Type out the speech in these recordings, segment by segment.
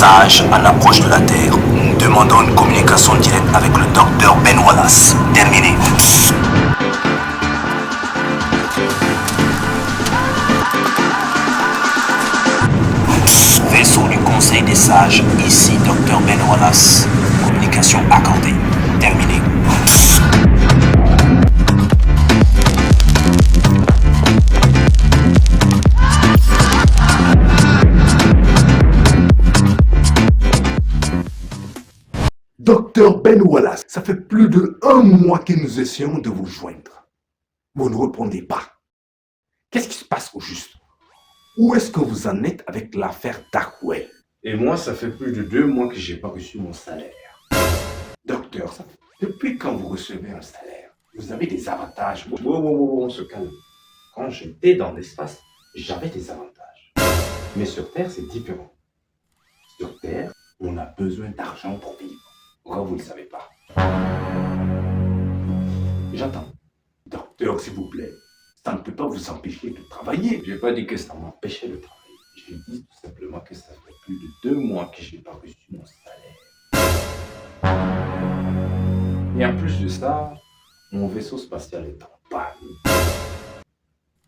sages à l'approche de la Terre. Nous demandons une communication directe avec le docteur Ben Wallace. Terminé. Vaisseau du Conseil des Sages, ici docteur Ben Wallace. Communication accordée. Terminé. Docteur Ben Wallace, ça fait plus de 1 mois que nous essayons de vous joindre. Vous ne répondez pas. Qu'est-ce qui se passe au juste? Où est-ce que vous en êtes avec l'affaire Darkwell? Et moi, ça fait plus de 2 mois que j'ai pas reçu mon salaire. Docteur, depuis quand vous recevez un salaire, vous avez des avantages. On se calme. Quand j'étais dans l'espace, j'avais des avantages. Mais sur Terre, c'est différent. Sur Terre, on a besoin d'argent pour vivre. Pourquoi vous ne le savez pas? J'attends. Docteur, s'il vous plaît, ça ne peut pas vous empêcher de travailler. Je n'ai pas dit que ça m'empêchait de travailler. J'ai dit tout simplement que ça fait plus de 2 mois que je n'ai pas reçu mon salaire. Et en plus de ça, mon vaisseau spatial est en panne.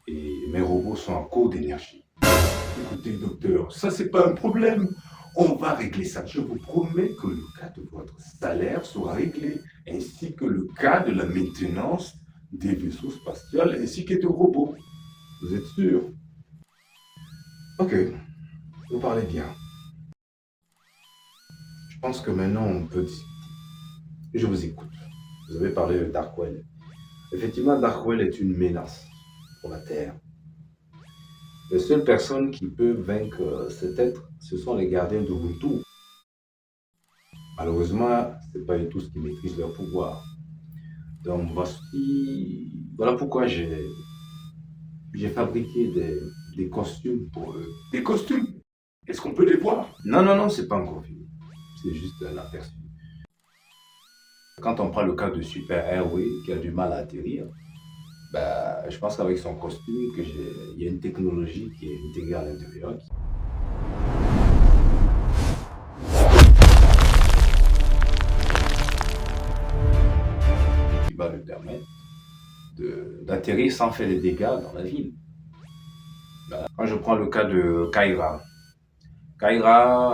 Et mes robots sont en cours d'énergie. Écoutez, docteur, ça c'est pas un problème. On va régler ça. Je vous promets que le cas de votre salaire sera réglé, ainsi que le cas de la maintenance des vaisseaux spatiaux ainsi que des robots. Vous êtes sûr? Ok, vous parlez bien. Je pense que maintenant on peut discuter. Je vous écoute. Vous avez parlé de Darkwell. Effectivement, Darkwell est une menace pour la Terre. Les seules personnes qui peuvent vaincre cet être, ce sont les gardiens d'Ubuntu. Malheureusement, ce n'est pas eux tous qui maîtrisent leur pouvoir. Donc voilà pourquoi j'ai fabriqué des costumes pour eux. Des costumes? Est-ce qu'on peut les voir? Non, c'est pas encore fini. C'est juste un aperçu. Quand on prend le cas de Super Airway qui a du mal à atterrir, je pense qu'avec son costume, il y a une technologie qui est intégrée à l'intérieur. Qui va lui permettre d'atterrir sans faire des dégâts dans la ville. Quand je prends le cas de Kyra,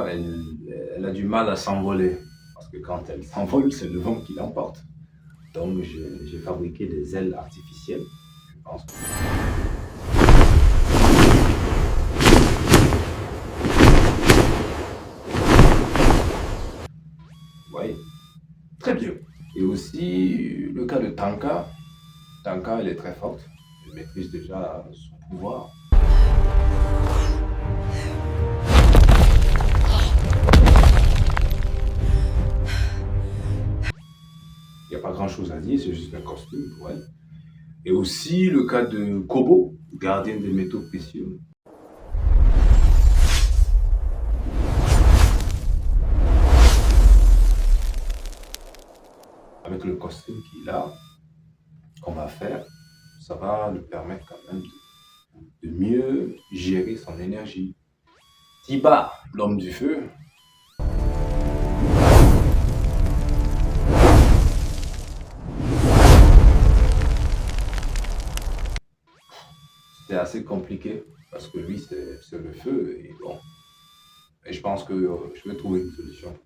elle a du mal à s'envoler. Parce que quand elle s'envole, c'est le vent qui l'emporte. Donc j'ai fabriqué des ailes artificielles, je pense. Vous voyez? Très bien. Et aussi le cas de Tanka. Tanka, elle est très forte. Elle maîtrise déjà son pouvoir. Il n'y a pas grand chose à dire, c'est juste un costume pour elle. Et aussi le cas de Kobo, gardien des métaux précieux. Avec le costume qu'il a, qu'on va faire, ça va lui permettre quand même de mieux gérer son énergie. Tiba, l'homme du feu. C'est assez compliqué parce que lui c'est le feu et bon. Et je pense que je vais trouver une solution.